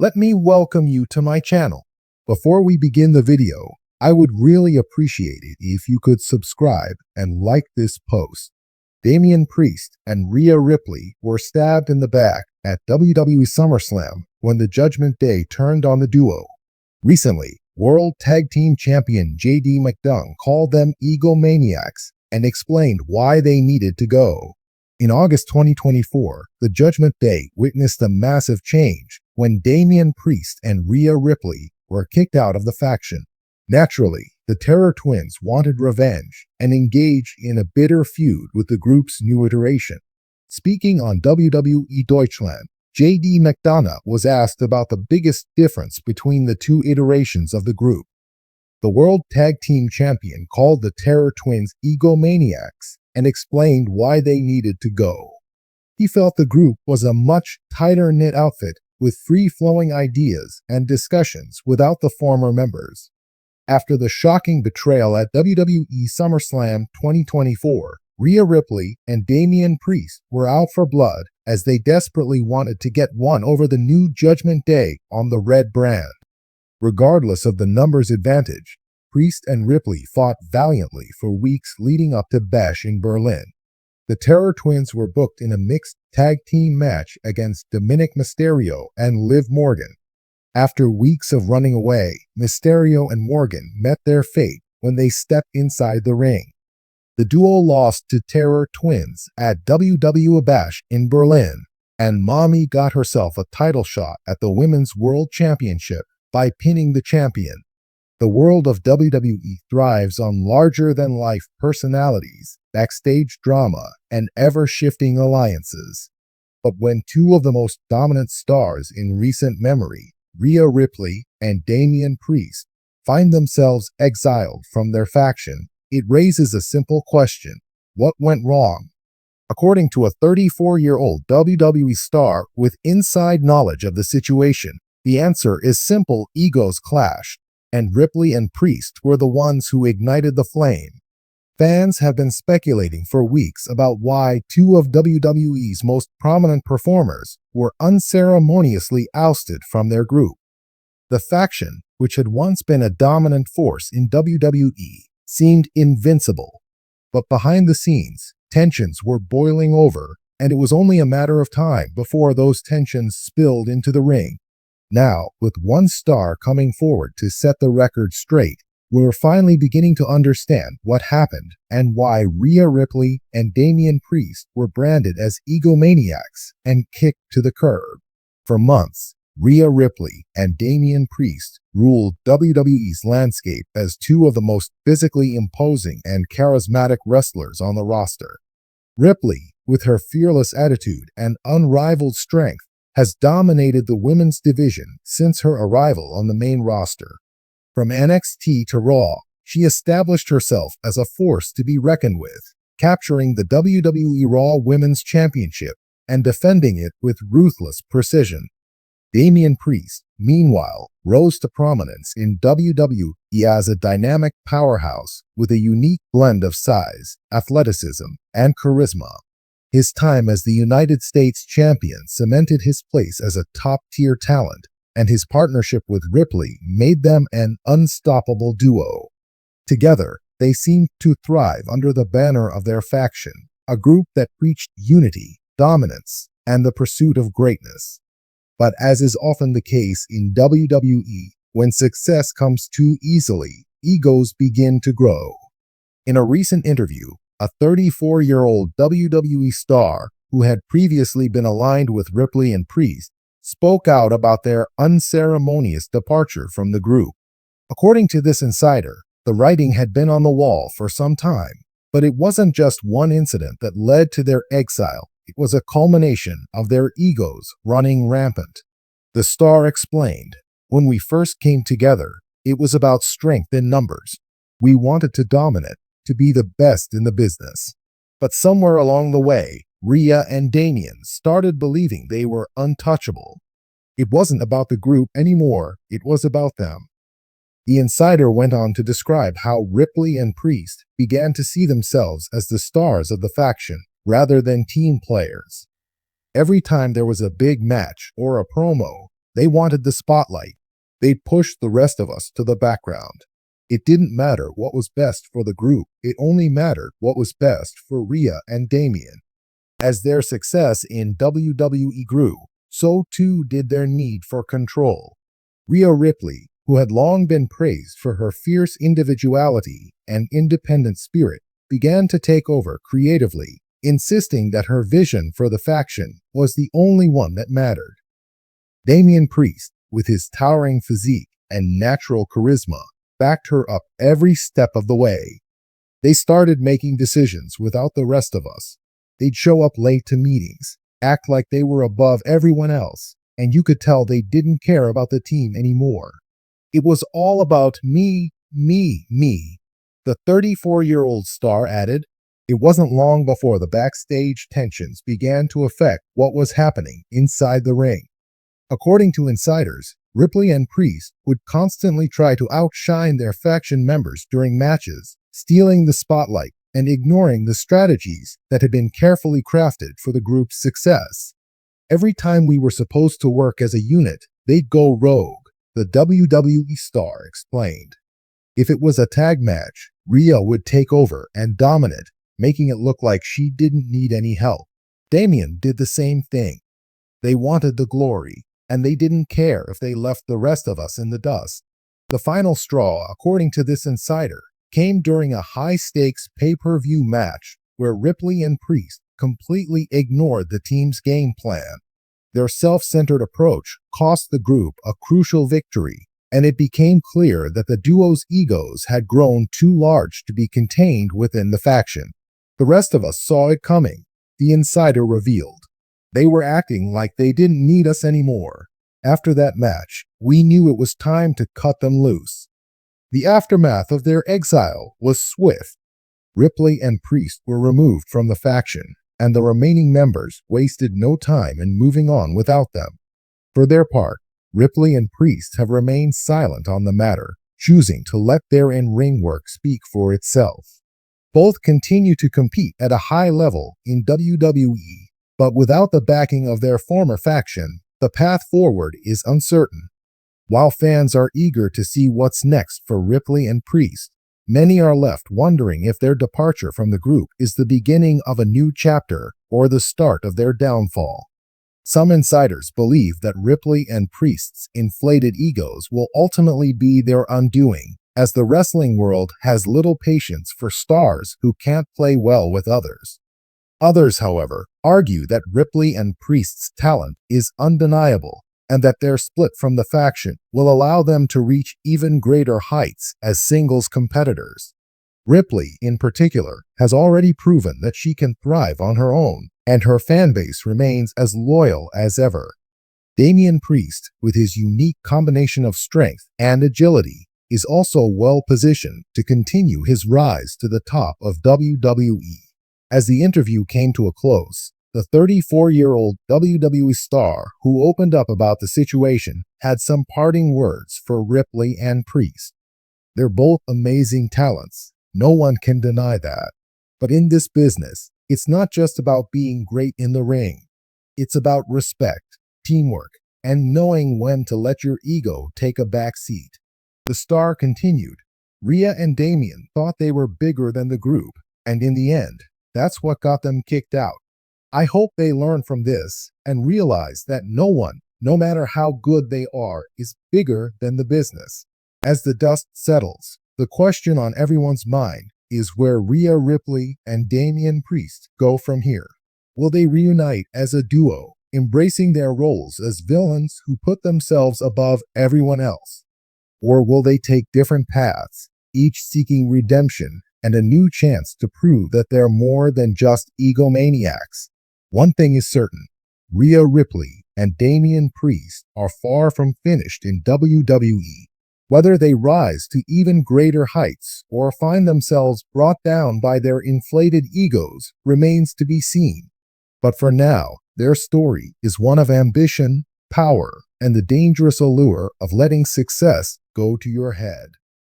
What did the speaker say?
Let me welcome you to my channel. Before we begin the video, I would really appreciate it if you could subscribe and like this post. Damian Priest and Rhea Ripley were stabbed in the back at WWE SummerSlam when the Judgment Day turned on the duo. Recently, World Tag Team Champion JD McDonagh called them egomaniacs and explained why they needed to go. In August 2024, the Judgment Day witnessed a massive change when Damian Priest and Rhea Ripley were kicked out of the faction. Naturally, the Terror Twins wanted revenge and engaged in a bitter feud with the group's new iteration. Speaking on WWE Deutschland, JD McDonagh was asked about the biggest difference between the two iterations of the group. The World Tag Team Champion called the Terror Twins egomaniacs and explained why they needed to go. He felt the group was a much tighter-knit outfit with free-flowing ideas and discussions without the former members. After the shocking betrayal at WWE SummerSlam 2024, Rhea Ripley and Damian Priest were out for blood as they desperately wanted to get one over the new Judgment Day on the red brand. Regardless of the numbers advantage, Priest and Ripley fought valiantly for weeks leading up to Bash in Berlin. The Terror Twins were booked in a mixed tag team match against Dominic Mysterio and Liv Morgan. After weeks of running away, Mysterio and Morgan met their fate when they stepped inside the ring. The duo lost to Terror Twins at WWE Bash in Berlin, and Mommy got herself a title shot at the Women's World Championship by pinning the champion. The world of WWE thrives on larger-than-life personalities, backstage drama, and ever-shifting alliances. But when two of the most dominant stars in recent memory, Rhea Ripley and Damian Priest, find themselves exiled from their faction, it raises a simple question: what went wrong? According to a 34-year-old WWE star with inside knowledge of the situation, the answer is simple: egos clashed, and Ripley and Priest were the ones who ignited the flame. Fans have been speculating for weeks about why two of WWE's most prominent performers were unceremoniously ousted from their group. The faction, which had once been a dominant force in WWE, seemed invincible. But behind the scenes, tensions were boiling over, and it was only a matter of time before those tensions spilled into the ring. Now, with one star coming forward to set the record straight, we're finally beginning to understand what happened and why Rhea Ripley and Damian Priest were branded as egomaniacs and kicked to the curb. For months, Rhea Ripley and Damian Priest ruled WWE's landscape as two of the most physically imposing and charismatic wrestlers on the roster. Ripley, with her fearless attitude and unrivaled strength, has dominated the women's division since her arrival on the main roster. From NXT to Raw, she established herself as a force to be reckoned with, capturing the WWE Raw Women's Championship and defending it with ruthless precision. Damian Priest, meanwhile, rose to prominence in WWE as a dynamic powerhouse with a unique blend of size, athleticism, and charisma. His time as the United States champion cemented his place as a top-tier talent, and his partnership with Ripley made them an unstoppable duo. Together, they seemed to thrive under the banner of their faction, a group that preached unity, dominance, and the pursuit of greatness. But as is often the case in WWE, when success comes too easily, egos begin to grow. In a recent interview, a 34-year-old WWE star who had previously been aligned with Ripley and Priest spoke out about their unceremonious departure from the group. According to this insider, the writing had been on the wall for some time, but it wasn't just one incident that led to their exile. It was a culmination of their egos running rampant. The star explained, "When we first came together, it was about strength in numbers. We wanted to dominate, to be the best in the business. But somewhere along the way, Rhea and Damian started believing they were untouchable. It wasn't about the group anymore, it was about them." The insider went on to describe how Ripley and Priest began to see themselves as the stars of the faction rather than team players. Every time there was a big match or a promo, They wanted the spotlight. They'd pushed the rest of us to the background. It didn't matter what was best for the group. It only mattered what was best for Rhea and Damian. As their success in WWE grew, so too did their need for control. Rhea Ripley, who had long been praised for her fierce individuality and independent spirit, began to take over creatively, insisting that her vision for the faction was the only one that mattered. Damian Priest, with his towering physique and natural charisma, backed her up every step of the way. They started making decisions without the rest of us. They'd show up late to meetings, act like they were above everyone else, and you could tell they didn't care about the team anymore. It was all about me, me, me, the 34-year-old star added. It wasn't long before the backstage tensions began to affect what was happening inside the ring. According to insiders, Ripley and Priest would constantly try to outshine their faction members during matches, stealing the spotlight and ignoring the strategies that had been carefully crafted for the group's success. Every time we were supposed to work as a unit, they'd go rogue, the WWE star explained. If it was a tag match, Rhea would take over and dominate, making it look like she didn't need any help. Damian did the same thing. They wanted the glory, and they didn't care if they left the rest of us in the dust. The final straw, according to this insider, came during a high-stakes pay-per-view match where Ripley and Priest completely ignored the team's game plan. Their self-centered approach cost the group a crucial victory, and it became clear that the duo's egos had grown too large to be contained within the faction. The rest of us saw it coming, the insider revealed. They were acting like they didn't need us anymore. After that match, we knew it was time to cut them loose. The aftermath of their exile was swift. Ripley and Priest were removed from the faction, and the remaining members wasted no time in moving on without them. For their part, Ripley and Priest have remained silent on the matter, choosing to let their in-ring work speak for itself. Both continue to compete at a high level in WWE, but without the backing of their former faction, the path forward is uncertain. While fans are eager to see what's next for Ripley and Priest, many are left wondering if their departure from the group is the beginning of a new chapter or the start of their downfall. Some insiders believe that Ripley and Priest's inflated egos will ultimately be their undoing, as the wrestling world has little patience for stars who can't play well with others. Others, however, argue that Ripley and Priest's talent is undeniable, and that their split from the faction will allow them to reach even greater heights as singles competitors. Ripley, in particular, has already proven that she can thrive on her own, and her fanbase remains as loyal as ever. Damian Priest, with his unique combination of strength and agility, is also well positioned to continue his rise to the top of WWE. As the interview came to a close, the 34-year-old WWE star who opened up about the situation had some parting words for Ripley and Priest. They're both amazing talents. No one can deny that. But in this business, it's not just about being great in the ring. It's about respect, teamwork, and knowing when to let your ego take a back seat. The star continued. Rhea and Damian thought they were bigger than the group, and in the end, that's what got them kicked out. I hope they learn from this and realize that no one, no matter how good they are, is bigger than the business. As the dust settles, the question on everyone's mind is where Rhea Ripley and Damian Priest go from here. Will they reunite as a duo, embracing their roles as villains who put themselves above everyone else? Or will they take different paths, each seeking redemption and a new chance to prove that they're more than just egomaniacs? One thing is certain, Rhea Ripley and Damian Priest are far from finished in WWE. Whether they rise to even greater heights or find themselves brought down by their inflated egos remains to be seen. But for now, their story is one of ambition, power, and the dangerous allure of letting success go to your head.